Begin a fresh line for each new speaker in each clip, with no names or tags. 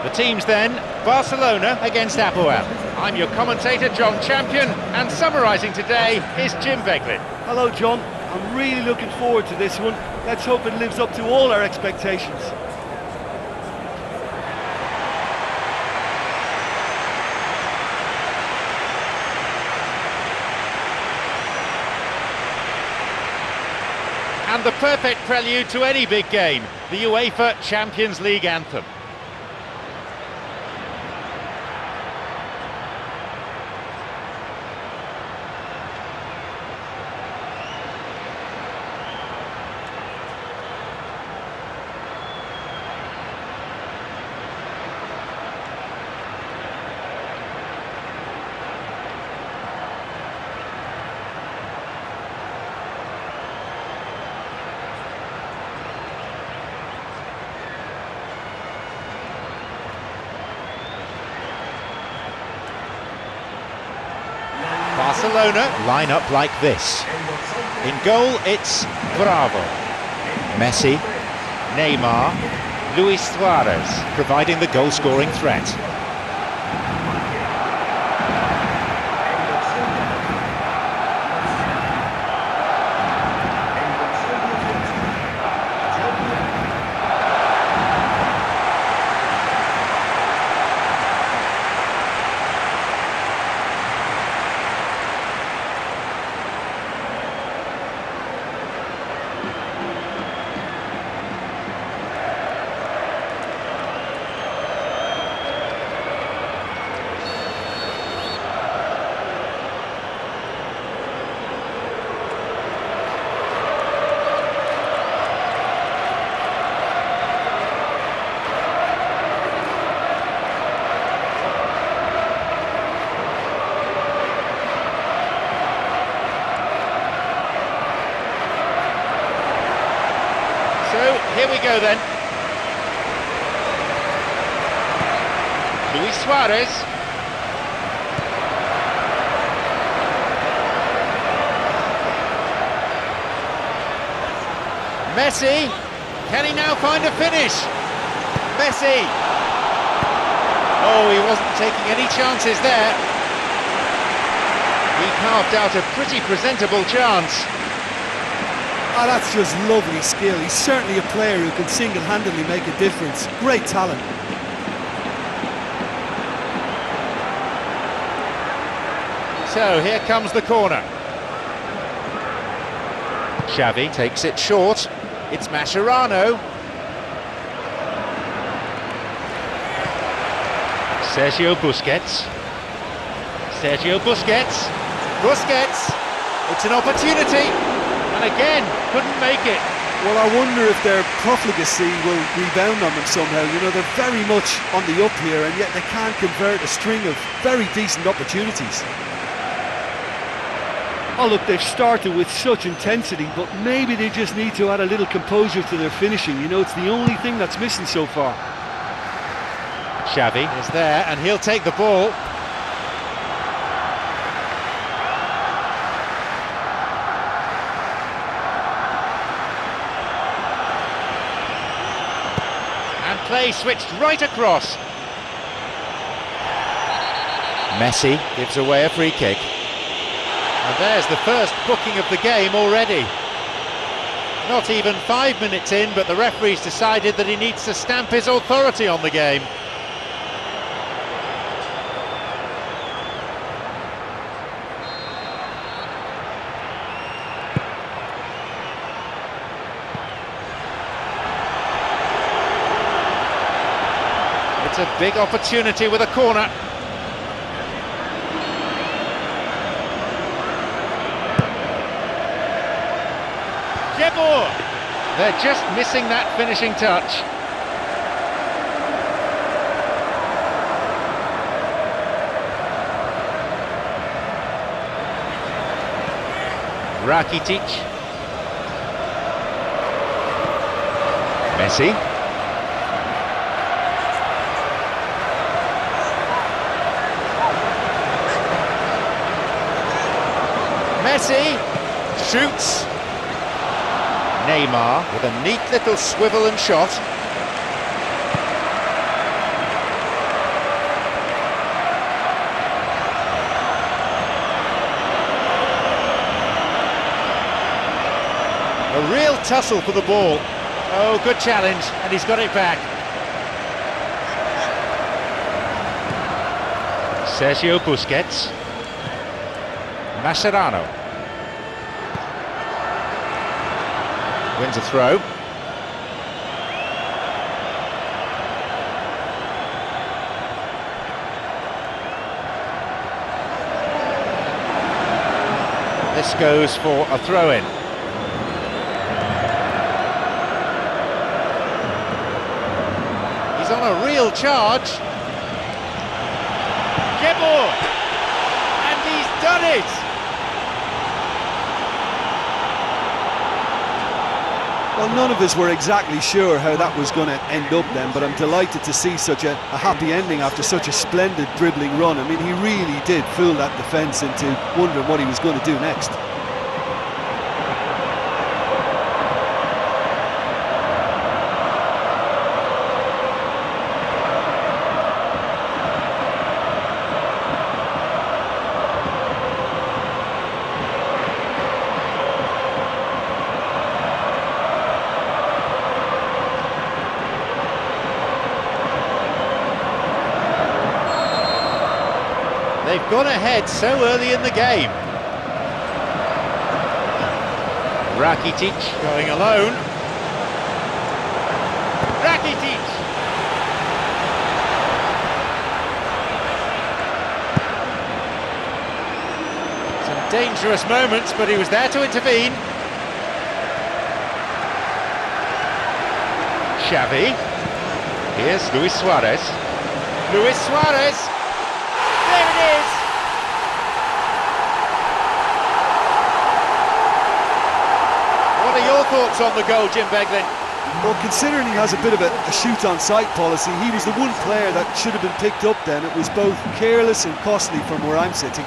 The teams then, Barcelona against Apoel. I'm your commentator, John Champion, and summarising today is Jim Beglin.
Hello, John. I'm really looking forward to this one. Let's hope it lives up to all our expectations.
And the perfect prelude to any big game, the UEFA Champions League anthem. Barcelona line up like this. In goal, it's Bravo, Messi, Neymar, Luis Suarez providing the goal-scoring threat. Here we go then. Luis Suarez. Messi. Can he now find a finish? Messi. Oh, he wasn't taking any chances there. He carved out a pretty presentable chance.
Oh, that's just lovely skill. He's certainly a player who can single-handedly make a difference. Great talent.
So here comes the corner. Xavi takes it short. It's Mascherano. Sergio Busquets. Sergio Busquets. Busquets. It's an opportunity. And again, couldn't make it.
Well, I wonder if their profligacy will rebound on them somehow. You know, they're very much on the up here, and yet they can't convert a string of very decent opportunities. Oh, look, they've started with such intensity, but maybe they just need to add a little composure to their finishing. You know, it's the only thing that's missing so far.
Xavi is there, and he'll take the ball. Play switched right across. Messi gives away a free kick. And there's the first booking of the game already. Not even 5 minutes in, but the referee's decided that he needs to stamp his authority on the game. It's a big opportunity with a corner. Jebor! They're just missing that finishing touch. Rakitic. Messi. Messi shoots. Neymar with a neat little swivel and shot. A real tussle for the ball. Oh, good challenge, and he's got it back. Sergio Busquets. Mascherano. Wins a throw. This goes for a throw-in. He's on a real charge. Kebor! And he's done it!
Well, none of us were exactly sure how that was going to end up then, but I'm delighted to see such a happy ending after such a splendid dribbling run. I mean, he really did fool that defence into wondering what he was going to do next.
They've gone ahead so early in the game. Rakitic going alone. Rakitic! Some dangerous moments, but he was there to intervene. Xavi. Here's Luis Suarez. Luis Suarez! There it is! What are your thoughts on the goal, Jim Beglin?
Well, considering he has a bit of a shoot-on-sight policy, he was the one player that should have been picked up then. It was both careless and costly from where I'm sitting.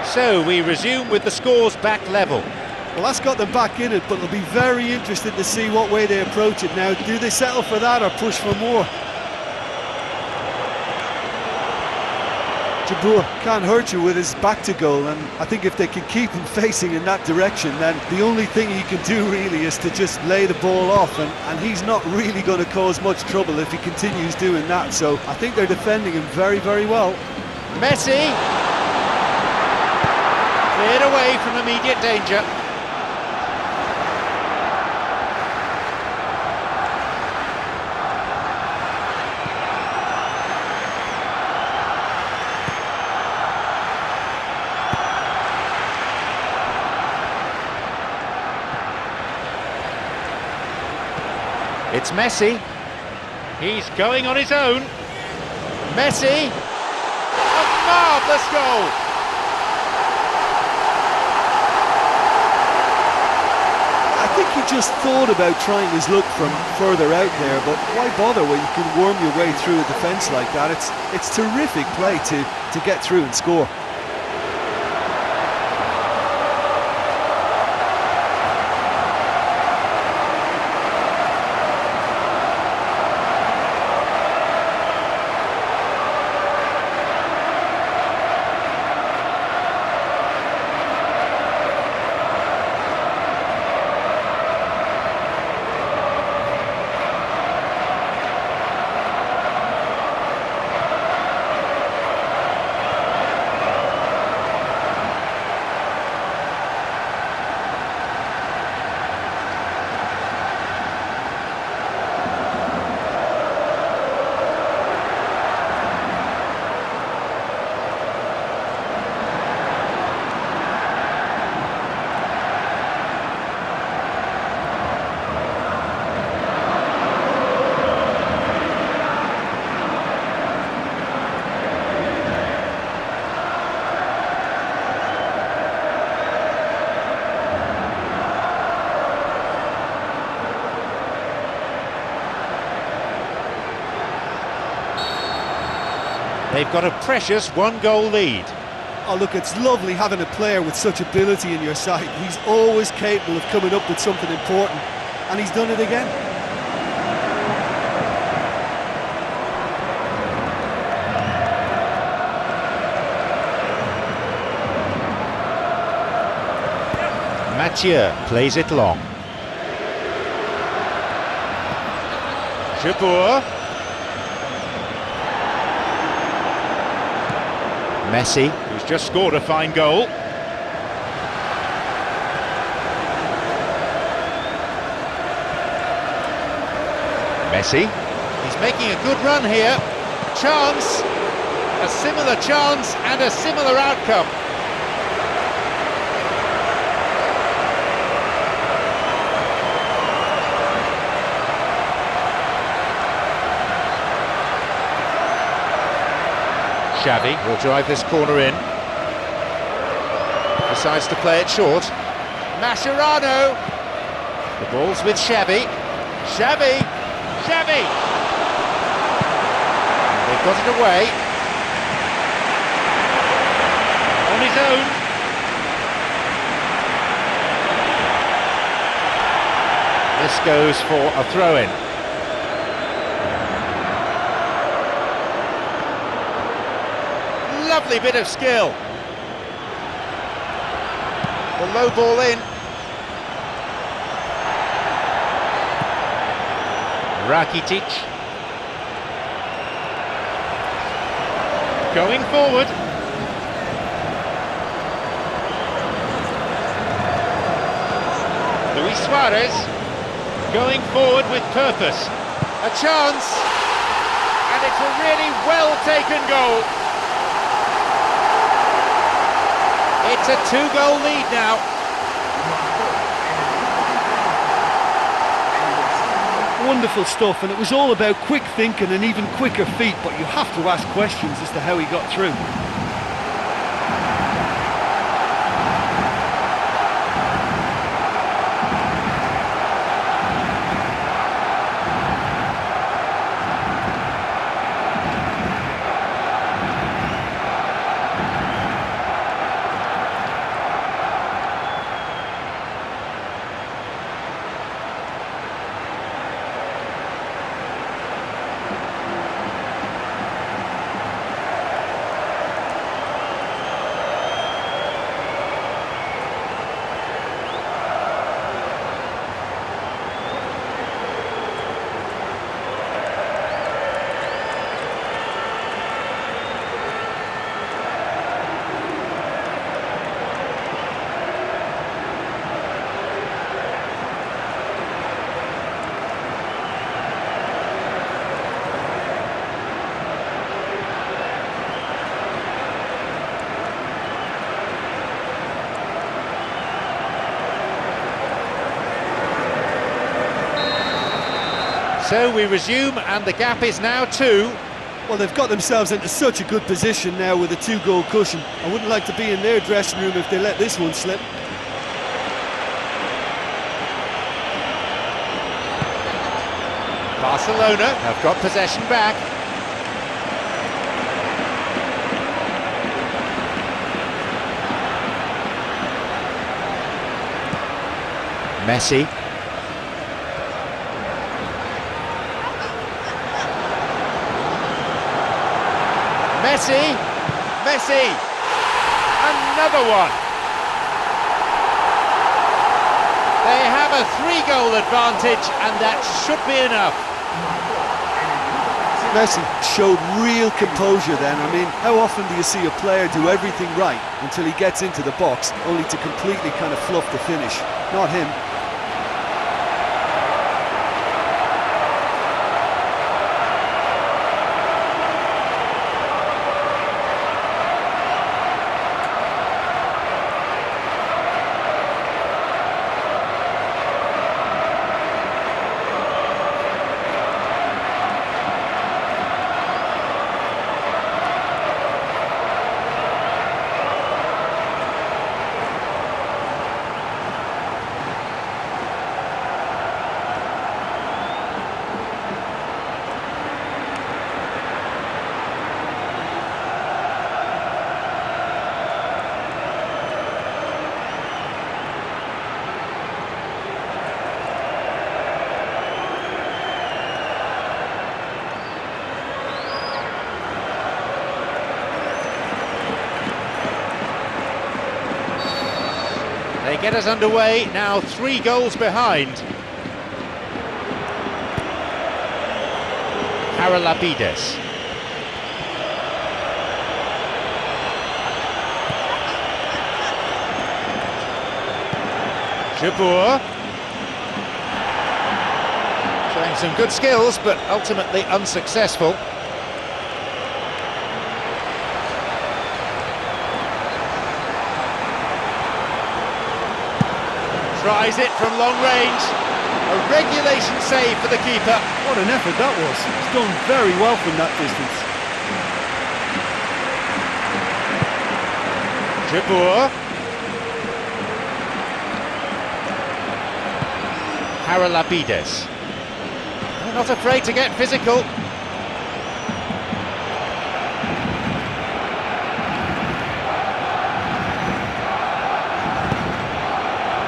So we resume with the scores back level.
Well, that's got them back in it, but it'll be very interesting to see what way they approach it now. Do they settle for that or push for more? Jabeur can't hurt you with his back to goal, and I think if they can keep him facing in that direction, then the only thing he can do really is to just lay the ball off, and he's not really going to cause much trouble if he continues doing that. So I think they're defending him very, very well.
Messi! Cleared away from immediate danger. It's Messi. He's going on his own. Messi. A marvellous goal.
I think have just thought about trying his luck from further out there, but why bother when you can worm your way through a defence like that? It's terrific play to get through and score.
They've got a precious one-goal lead.
Oh look, it's lovely having a player with such ability in your side. He's always capable of coming up with something important, and he's done it again.
Mathieu plays it long. Jeboer. Messi, who's just scored a fine goal. Messi, he's making a good run here. Chance, a similar chance and a similar outcome. Xavi will drive this corner in. Decides to play it short. Mascherano. The ball's with Xavi. Xavi! Xavi! They've got it away. On his own. This goes for a throw-in. Lovely bit of skill. The low ball in. Rakitic. Going forward. Luis Suarez. Going forward with purpose. A chance. And it's a really well-taken goal. It's a two-goal lead now.
Wonderful stuff, and it was all about quick thinking and even quicker feet, but you have to ask questions as to how he got through.
So we resume, and the gap is now 2.
Well, they've got themselves into such a good position now with a 2-goal cushion. I wouldn't like to be in their dressing room if they let this one slip.
Barcelona have got possession back. Messi. Messi, another one. They have a 3-goal advantage, and that should be enough.
Messi showed real composure then. I mean, how often do you see a player do everything right until he gets into the box, only to completely kind of fluff the finish? Not him.
They get us underway, now 3 goals behind. Haralabides. Jabbour. Showing some good skills, but ultimately unsuccessful. Tries it from long range. A regulation save for the keeper.
What an effort that was. He's done very well from that distance.
Jabbour. Haralabides. They're not afraid to get physical.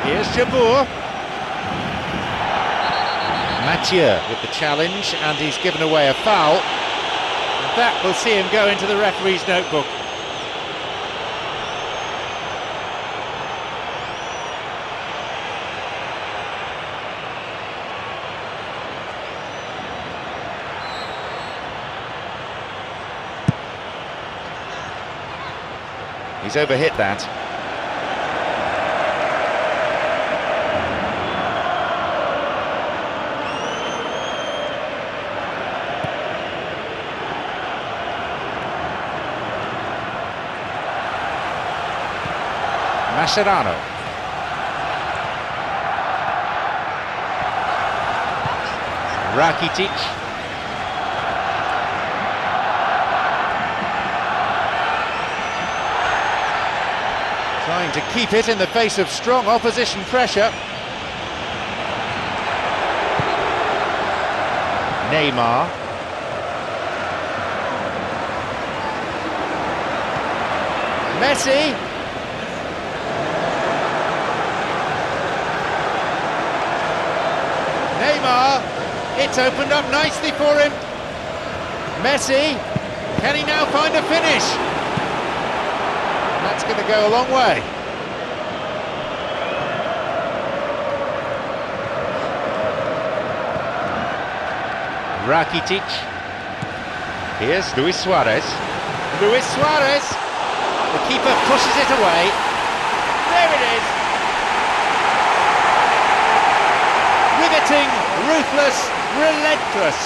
Here's Jabbour. Mathieu with the challenge, and he's given away a foul. And that will see him go into the referee's notebook. He's overhit that. Mascherano. Rakitic. Trying to keep it in the face of strong opposition pressure. Neymar. Messi. Neymar, it's opened up nicely for him. Messi, can he now find a finish? That's going to go a long way. Rakitic. Here's Luis Suarez. Luis Suarez. The keeper pushes it away. There it is. Riveting, ruthless, relentless.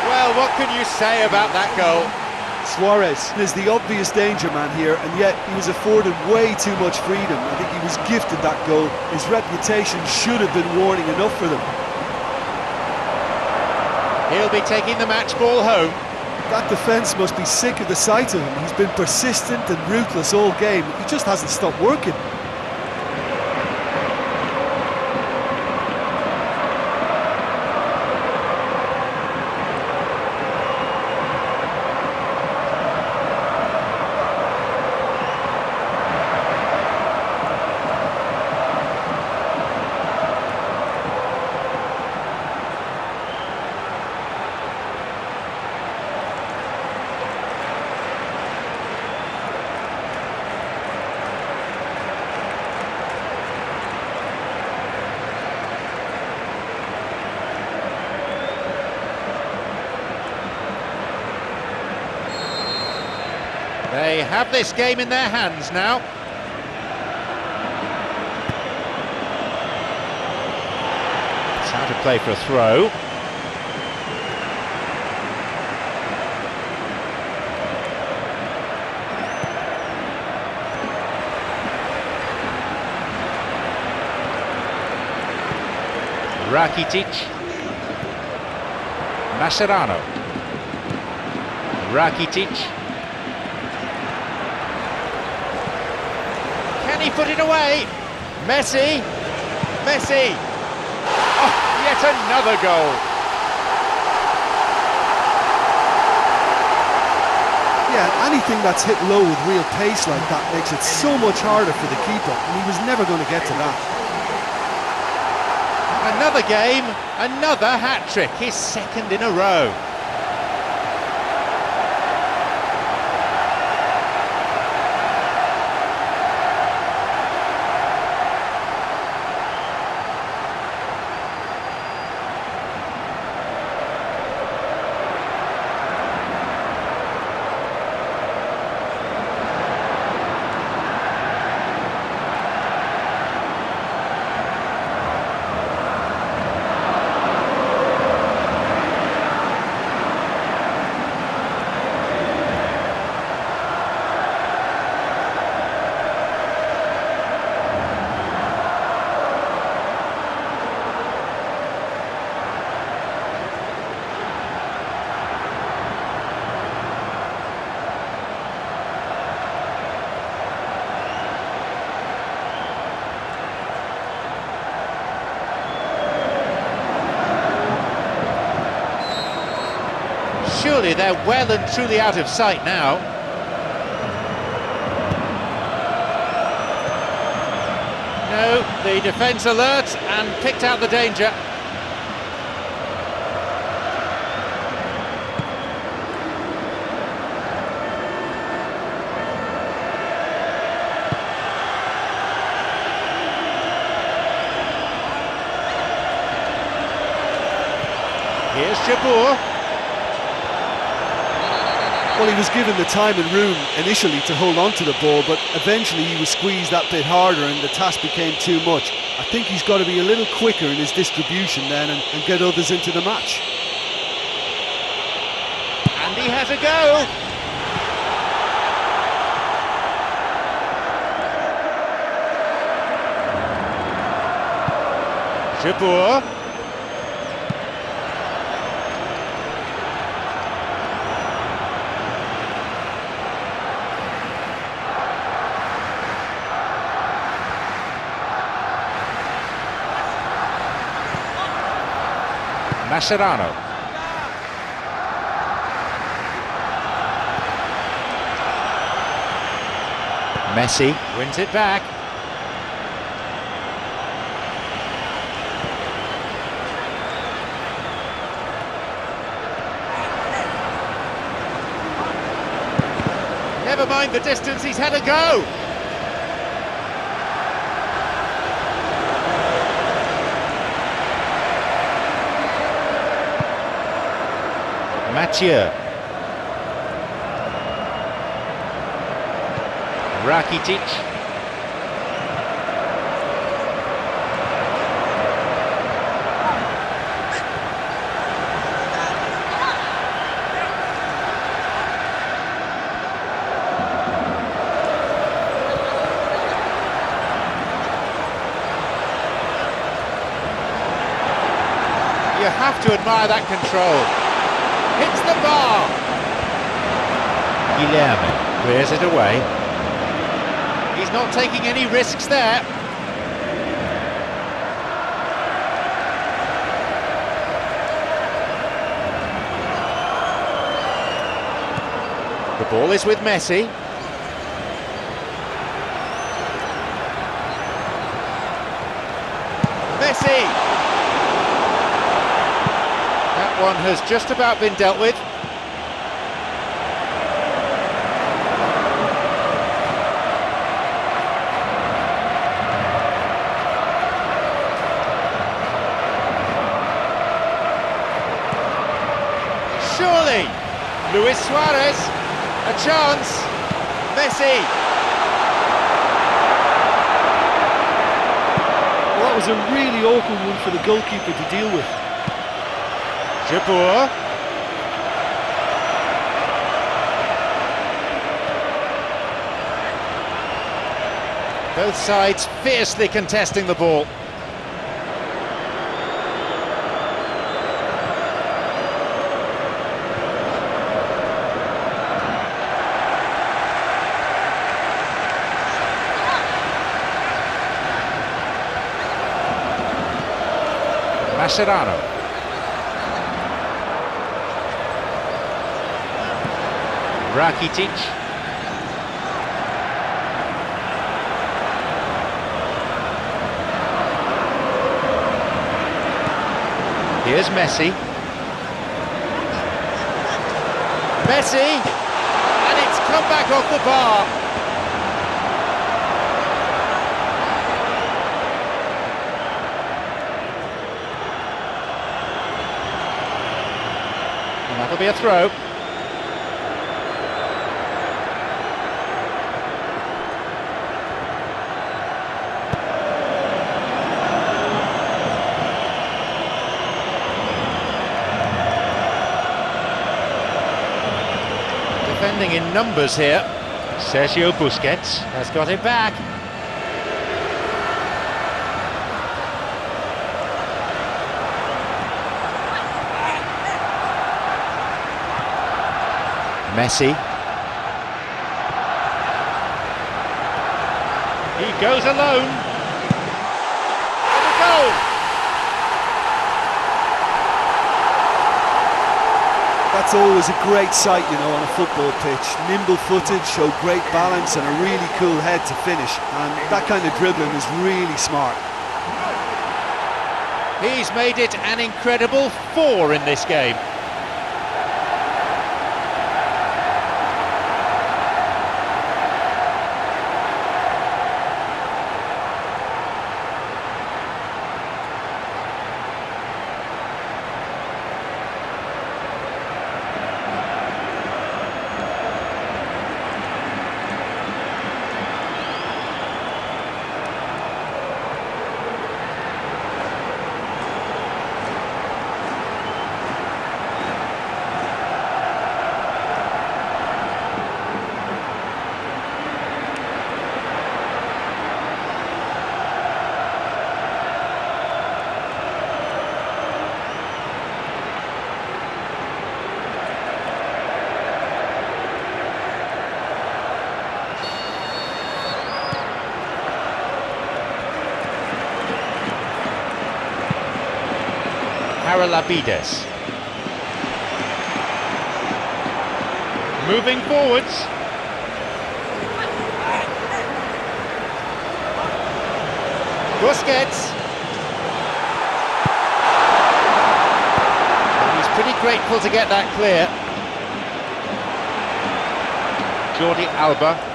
Well, what can you say about that goal?
Suarez is the obvious danger man here, and yet he was afforded way too much freedom. I think he was gifted that goal. His reputation should have been warning enough for them.
He'll be taking the match ball home.
That defence must be sick of the sight of him. He's been persistent and ruthless all game. He just hasn't stopped working.
have this game in their hands now. It's how to play for a throw. Rakitic. Mascherano. Rakitic. Can he put it away? Messi. Messi. Oh, yet another goal.
Yeah, anything that's hit low with real pace like that makes it so much harder for the keeper, and he was never going to get to that.
Another game, another hat-trick, his second in a row. Surely they're well and truly out of sight now. No, the defence alert and picked out the danger. Here's Jabbour.
Well, he was given the time and room initially to hold on to the ball, but eventually he was squeezed that bit harder and the task became too much. I think he's got to be a little quicker in his distribution then and get others into the match.
And he has a go. Jabbour. Mascherano. Messi wins it back. Never mind the distance, he's had a go. Mathieu. Rakitic. You have to admire that control. Hits the bar. Guilherme clears it away. He's not taking any risks there. The ball is with Messi. Messi! That one has just about been dealt with. Surely, Luis Suarez, a chance. Messi!
Well, that was a really awkward one for the goalkeeper to deal with.
Jabbour. Both sides fiercely contesting the ball. Mascherano. Rakitic. Here's Messi. Messi! And it's come back off the bar. And that'll be a throw. Defending in numbers here. Sergio Busquets has got it back. Messi. He goes alone. And a goal!
That's always a great sight, you know, on a football pitch. Nimble-footed, show great balance and a really cool head to finish. And that kind of dribbling is really smart.
He's made it an incredible 4 in this game. Haralabides. Moving forwards. Busquets. He's pretty grateful to get that clear. Jordi Alba.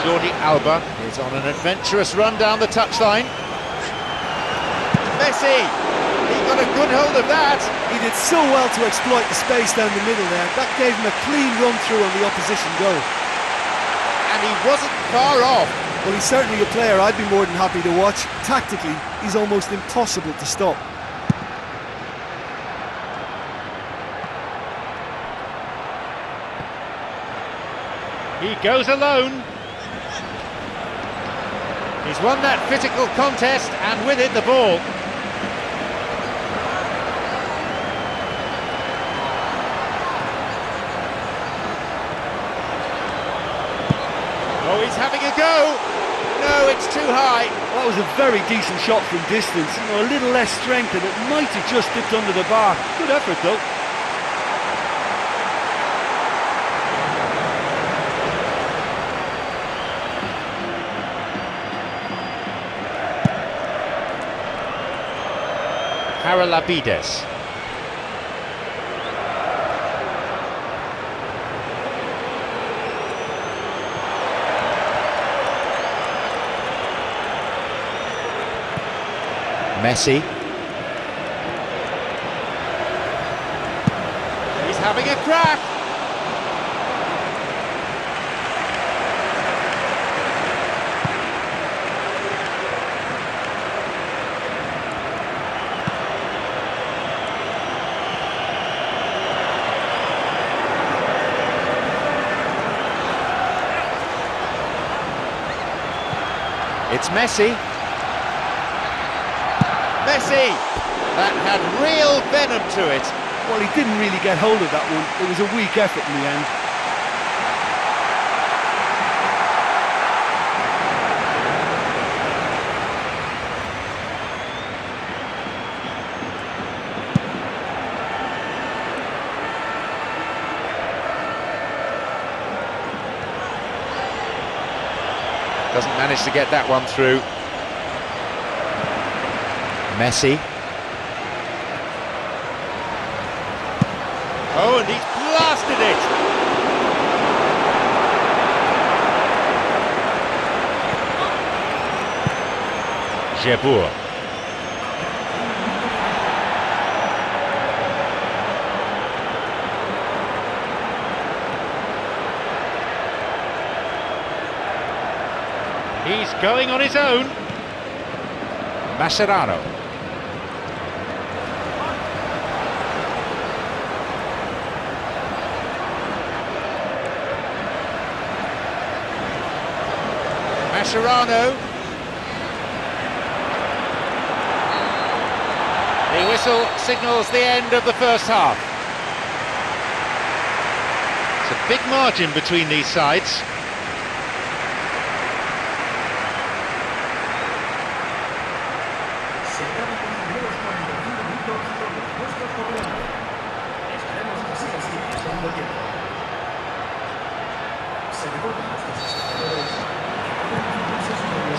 Jordi Alba is on an adventurous run down the touchline. Messi! He got a good hold of that.
He did so well to exploit the space down the middle there. That gave him a clean run through on the opposition goal.
And he wasn't far off.
Well, he's certainly a player I'd be more than happy to watch. Tactically, he's almost impossible to stop.
He goes alone. He's won that physical contest and with it the ball. Oh, he's having a go. No, it's too high.
Well, that was a very decent shot from distance. You know, a little less strength and it might have just dipped under the bar. Good effort though.
Haralabides. Messi. having a crack. It's Messi. Messi! That had real venom to it.
Well, he didn't really get hold of that one. It was a weak effort in the end.
Doesn't manage to get that one through. Messi. Oh, and he's blasted it! Jebour. He's going on his own. Mascherano. Mascherano. The whistle signals the end of the first half. It's a big margin between these sides.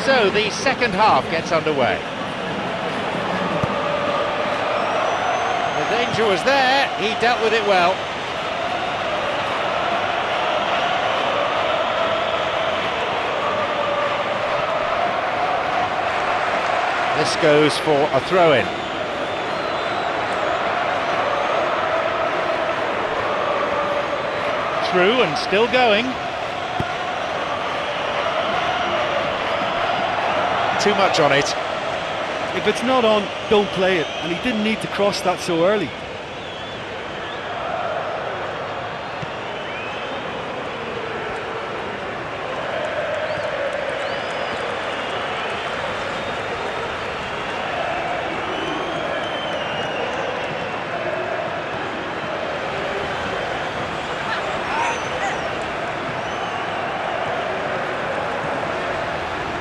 So the second half gets underway. The danger was there, he dealt with it well. This goes for a throw-in. Through and still going. Too much on it.
If it's not on, don't play it. And he didn't need to cross that so early.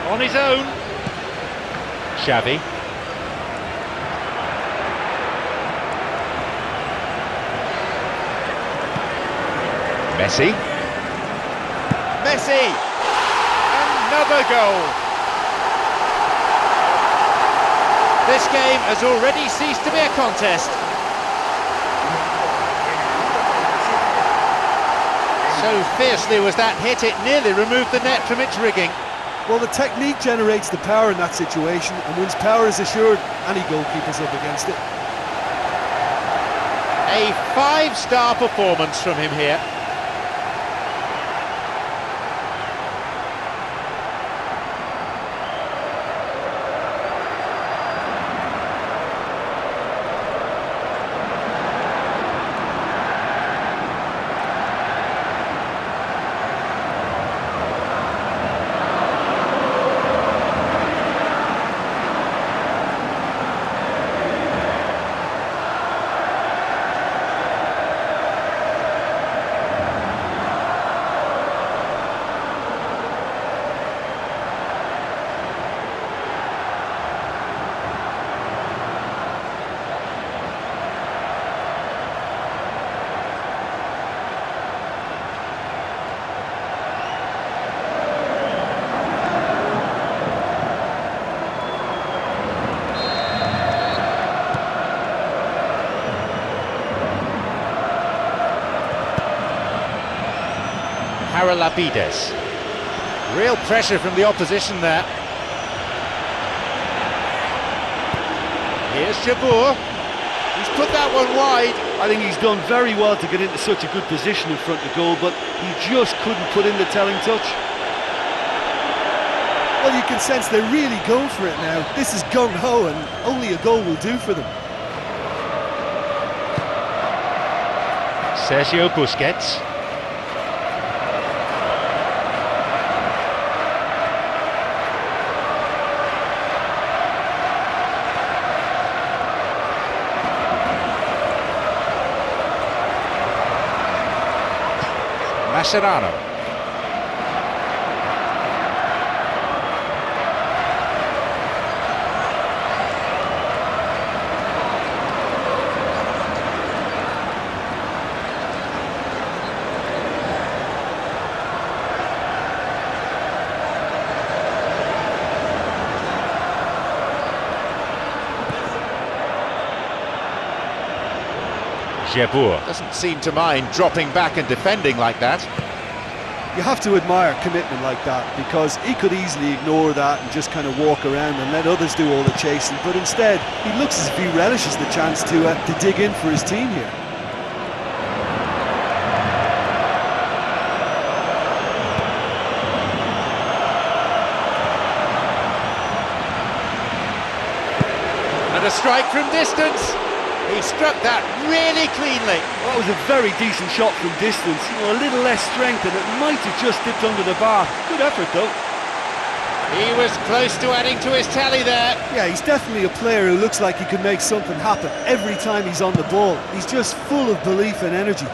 On his own. Xavi. Messi. Messi! Another goal! This game has already ceased to be a contest. So fiercely was that hit, it nearly removed the net from its rigging.
Well, the technique generates the power in that situation, and once power is assured, any goalkeeper's up against it.
A five-star performance from him here. Haralabides. Real pressure from the opposition there. Here's Jebour.
He's
put that one wide.
I think he's done very well to get into such a good position in front of goal, but he just couldn't put in the telling touch. Well, you can sense they're really going for it now. This is gung-ho, and only a goal will do for them.
Sergio Busquets. Mascherano. Jebour doesn't seem to mind dropping back and defending like that.
You have to admire commitment like that, because he could easily ignore that and just kind of walk around and let others do all the chasing, but instead he looks as if he relishes the chance to dig in for his team here.
And a strike from distance. He struck that really cleanly.
That was a very decent shot from distance. You know, a little less strength and it might have just dipped under the bar. Good effort though.
He was close to adding to his tally there.
Yeah, he's definitely a player who looks like he could make something happen every time he's on the ball. He's just full of belief and energy.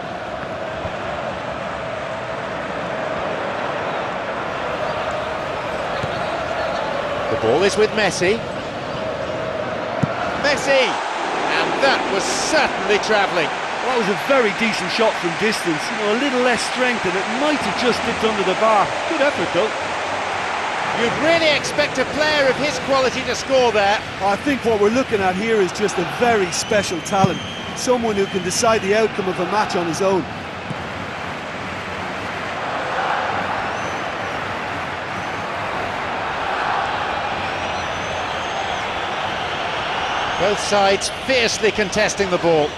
The ball is with Messi. Messi! And that was certainly travelling.
Well, that was a very decent shot from distance. You know, a little less strength and it might have just dipped under the bar. Good effort though.
You'd really expect a player of his quality to score there.
I think what we're looking at here is just a very special talent. Someone who can decide the outcome of a match on his own.
Both sides fiercely contesting the ball.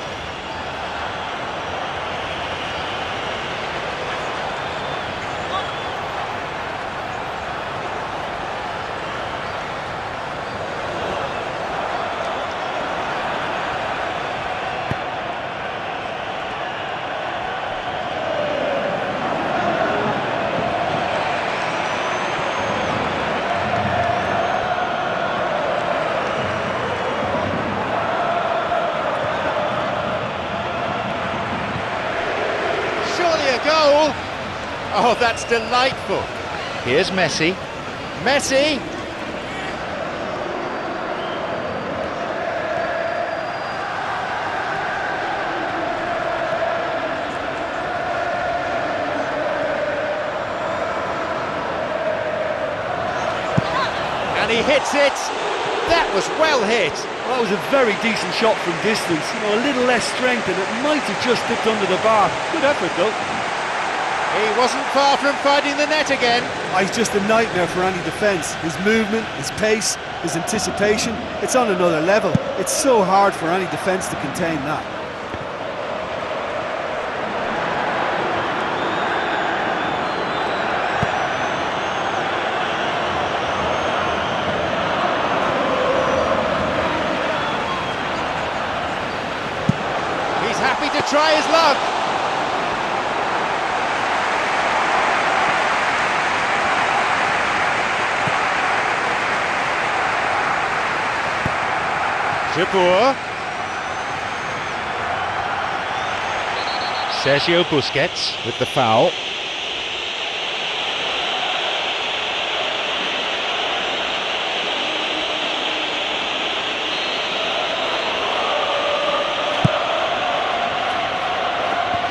Goal! Oh, that's delightful. Here's Messi. Messi! And he hits it. That was well hit.
Well, that was a very decent shot from distance. You know, a little less strength and it might have just dipped under the bar. Good effort though.
He wasn't far from finding the net again.
He's just a nightmare for any defence. His movement, his pace, his anticipation, it's on another level. It's so hard for any defence to contain that.
He's happy to try his luck. Jebour. Sergio Busquets with the foul.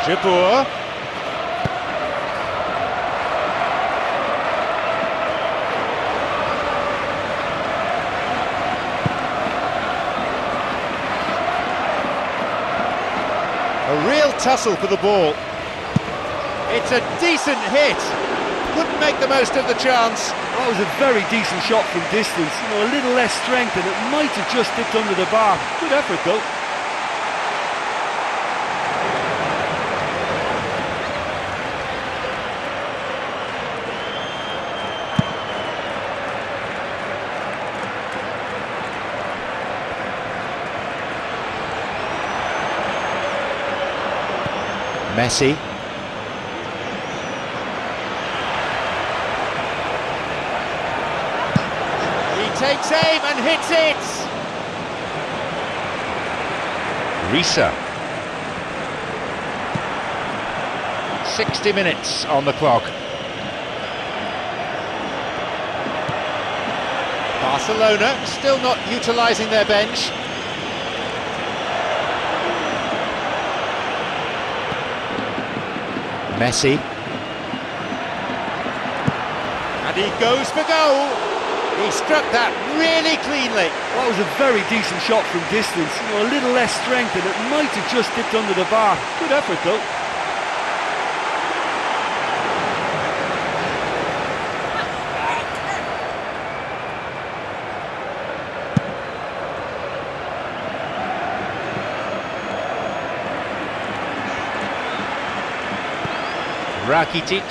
Jebour. A real tussle for the ball. It's a decent hit. Couldn't make the most of the chance.
That was a very decent shot from distance. You know, a little less strength and it might have just dipped under the bar. Good effort though.
Messi. He takes aim and hits it! Risa. 60 minutes on the clock. Barcelona still not utilising their bench. Messi. And he goes for goal. He struck that really cleanly.
Well, that was a very decent shot from distance. A little less strength and it might have just dipped under the bar. Good effort though.
Rakitic.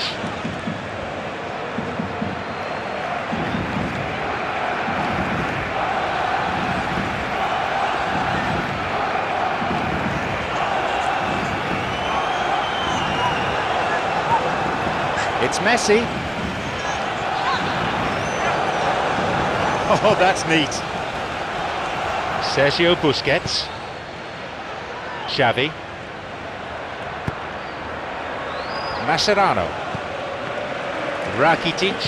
It's Messi. Oh, that's neat. Sergio Busquets. Xavi. Mascherano. Rakitic.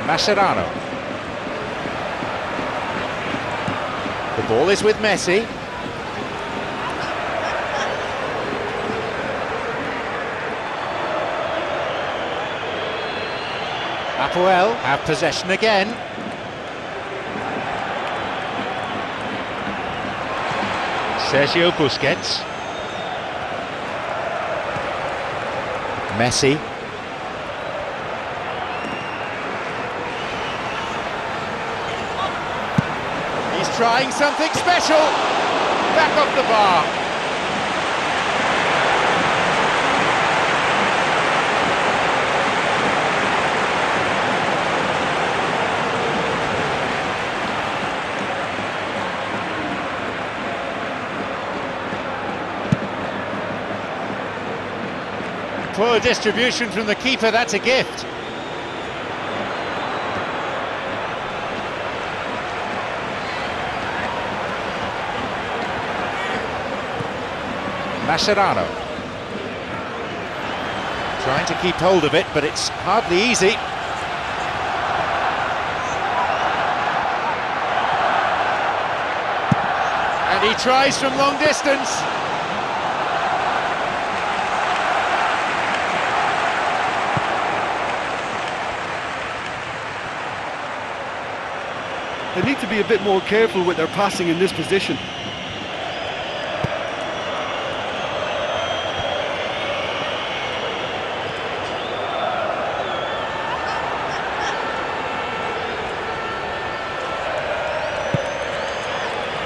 Mascherano. The ball is with Messi. Apoel have possession again. Sergio Busquets. Messi. He's trying something special. Back off the bar. Poor distribution from the keeper, that's a gift. Mascherano. Trying to keep hold of it, but it's hardly easy. And he tries from long distance.
They need to be a bit more careful with their passing in this position.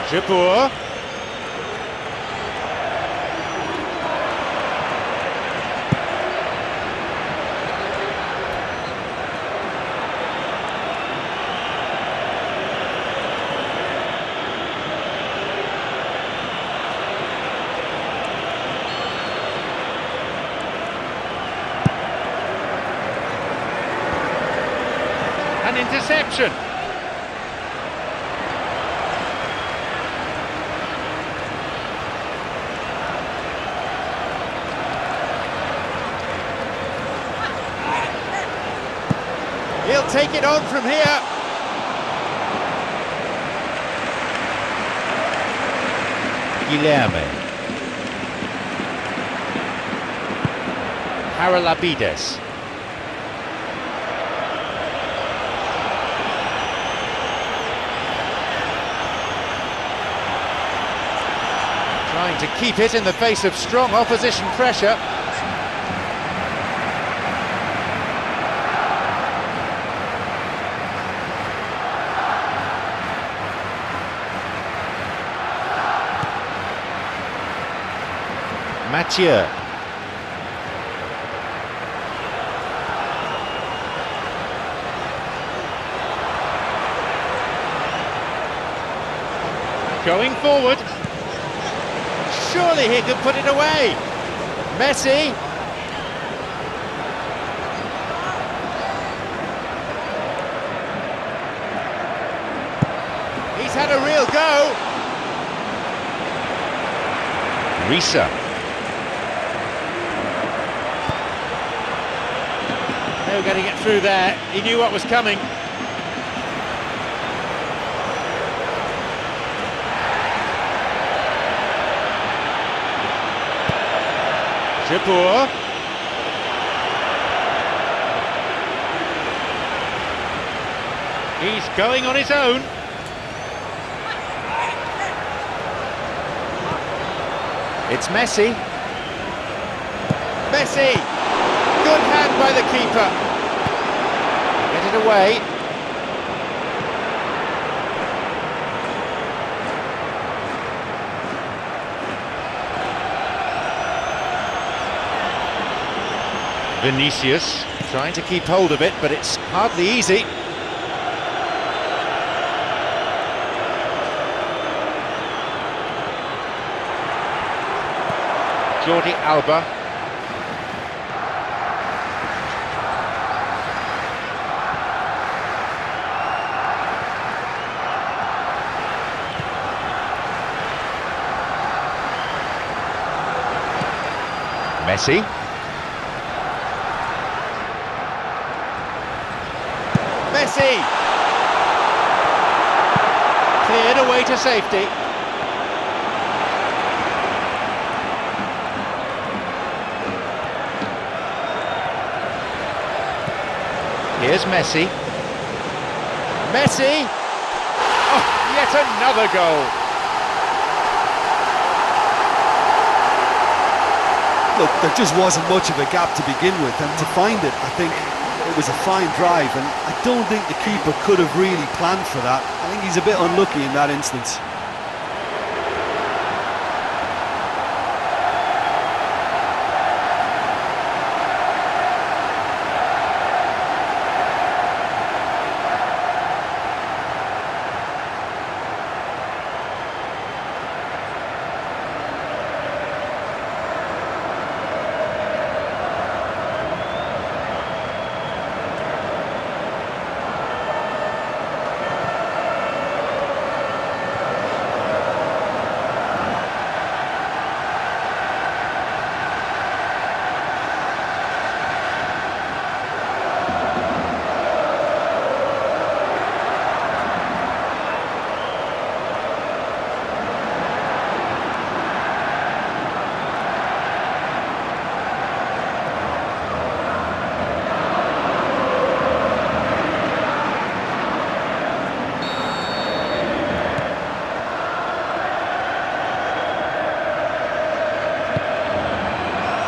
Jeboer. An interception. He'll take it on from here. Guilherme. Haralabides. Trying to keep it in the face of strong opposition pressure. Mathieu. Going forward. Surely he could put it away. Messi. He's had a real go. Risa. No getting it through there. He knew what was coming. Jabour. He's going on his own. It's Messi. Messi! Good hand by the keeper. Get it away. Vinicius trying to keep hold of it, but it's hardly easy. Jordi Alba. Messi. Messi! Cleared away to safety. Here's Messi. Messi! Oh, yet another goal.
Look, there just wasn't much of a gap to begin with, and to find it, I think it was a fine drive, and I don't think the keeper could have really planned for that. I think he's a bit unlucky in that instance.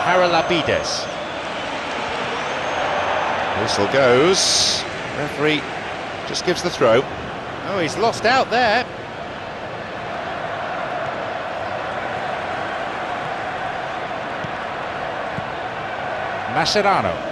Haralabides. Whistle goes. Referee just gives the throw. Oh, he's lost out there. Mascherano.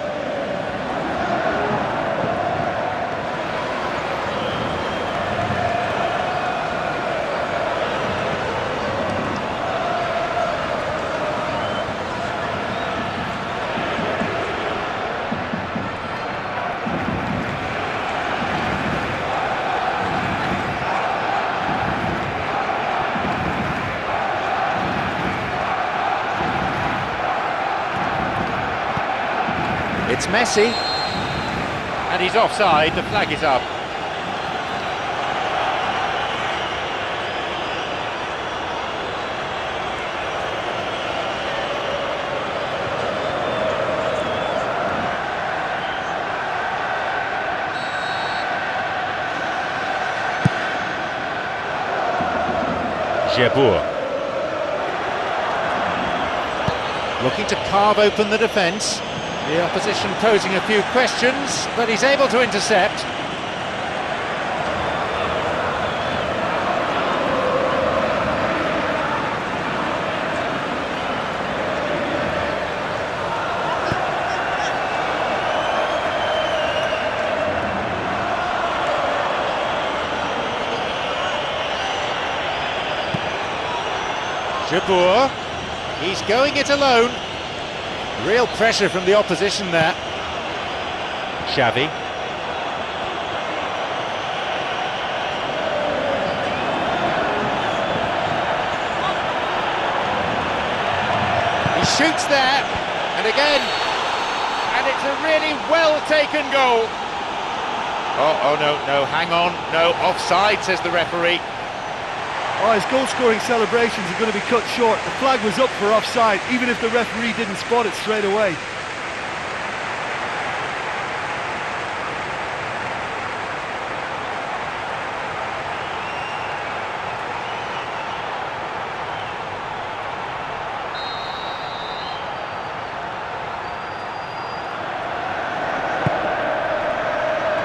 It's Messi, and he's offside, the flag is up. Jabour. Looking to carve open the defence. The opposition posing a few questions, but he's able to intercept. Jabour, he's going it alone. Real pressure from the opposition there. Xavi. He shoots there, and again, and it's a really well-taken goal. Oh, no, hang on, no, offside, says the referee.
Oh, his goal-scoring celebrations are going to be cut short. The flag was up for offside, even if the referee didn't spot it straight away.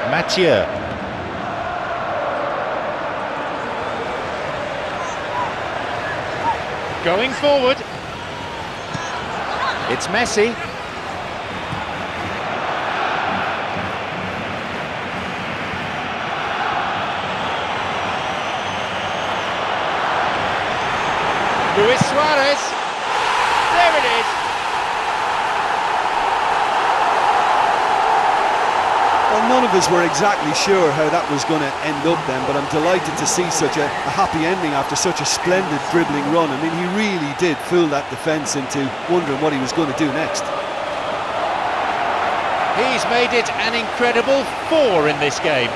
Mathieu. Going forward. It's Messi. Luis Suarez. There it is.
Well, none of us were exactly sure how that was going to end up then, but I'm delighted to see such a happy ending after such a splendid dribbling run. I mean, he really did fool that defence into wondering what he was going to do next.
He's made it an incredible 4 in this game.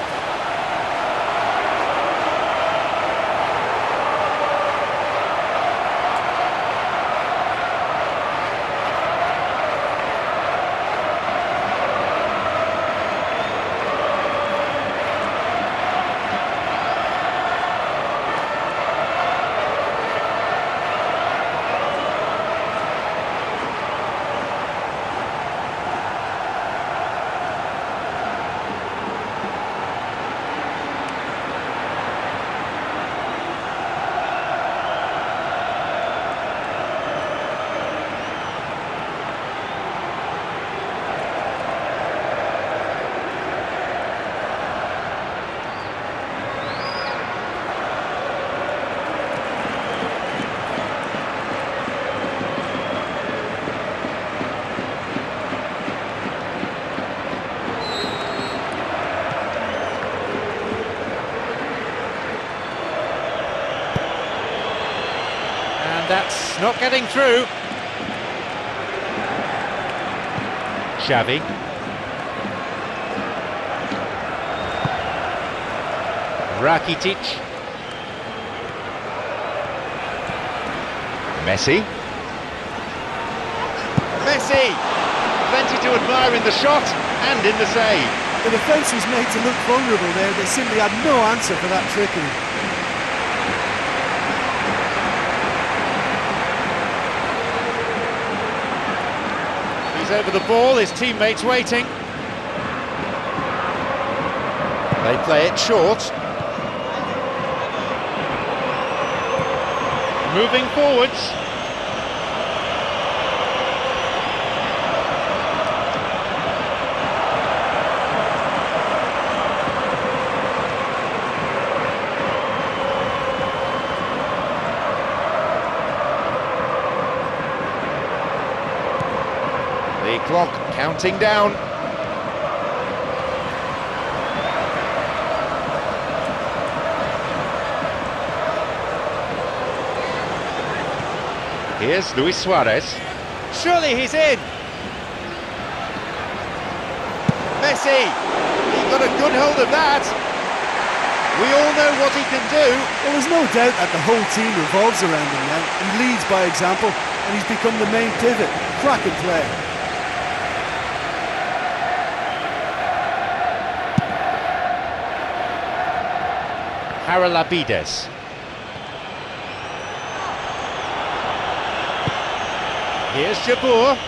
That's not getting through. Xavi. Rakitic. Messi. Messi! Plenty to admire in the shot and in the save.
The defence was made to look vulnerable there. They simply had no answer for that trickery.
Over the ball, his teammates waiting. They play it short. Moving forwards. The clock counting down. Here's Luis Suarez. Surely he's in. Messi. He got a good hold of that. We all know what he can do.
Well, there's no doubt that the whole team revolves around him now. He leads by example, and he's become the main pivot. Cracking play.
Haralabides. Here's Jabbour.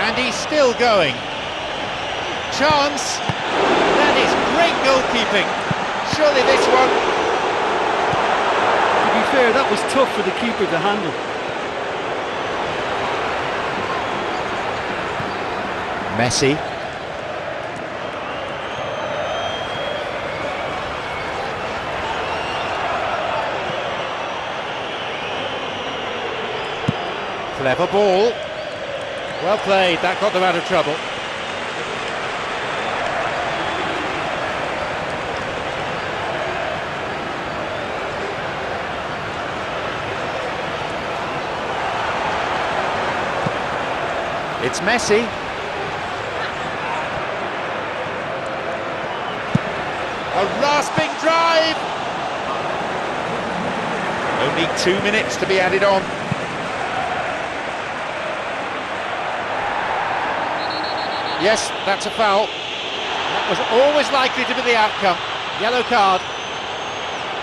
And he's still going. Chance. That is great goalkeeping. Surely this one.
To be fair, that was tough for the keeper to handle.
Messi. Clever ball. Well played, that got them out of trouble. It's Messi. A rasping drive. Only 2 minutes to be added on. Yes, that's a foul. That was always likely to be the outcome. Yellow card.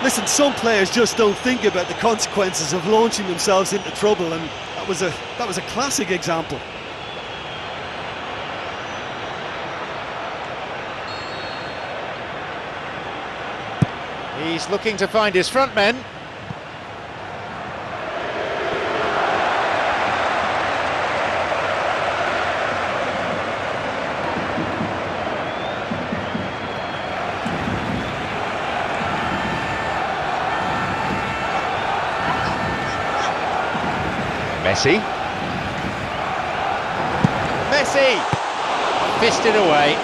Listen, some players just don't think about the consequences of launching themselves into trouble, and that was a classic example.
He's looking to find his front men. Messi. Messi! Fisted away.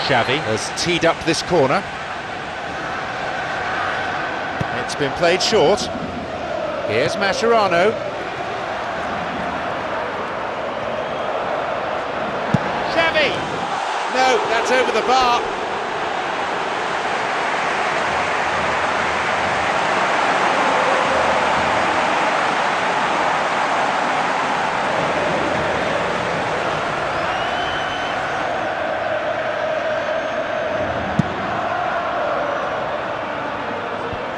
Xavi has teed up this corner. It's been played short. Here's Mascherano. Xavi! No, that's over the bar.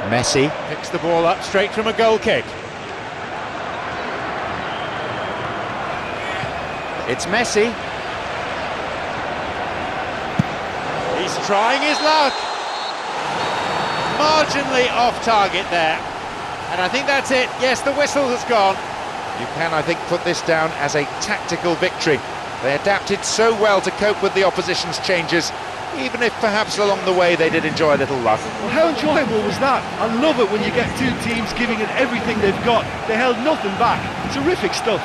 Messi picks the ball up straight from a goal kick. It's Messi. He's trying his luck. Marginally off target there. And I think that's it. Yes, the whistle has gone. You can, I think, put this down as a tactical victory. They adapted so well to cope with the opposition's changes, even if perhaps along the way they did enjoy a little luck.
Well, how enjoyable was that? I love it when you get two teams giving it everything they've got. They held nothing back. Terrific stuff.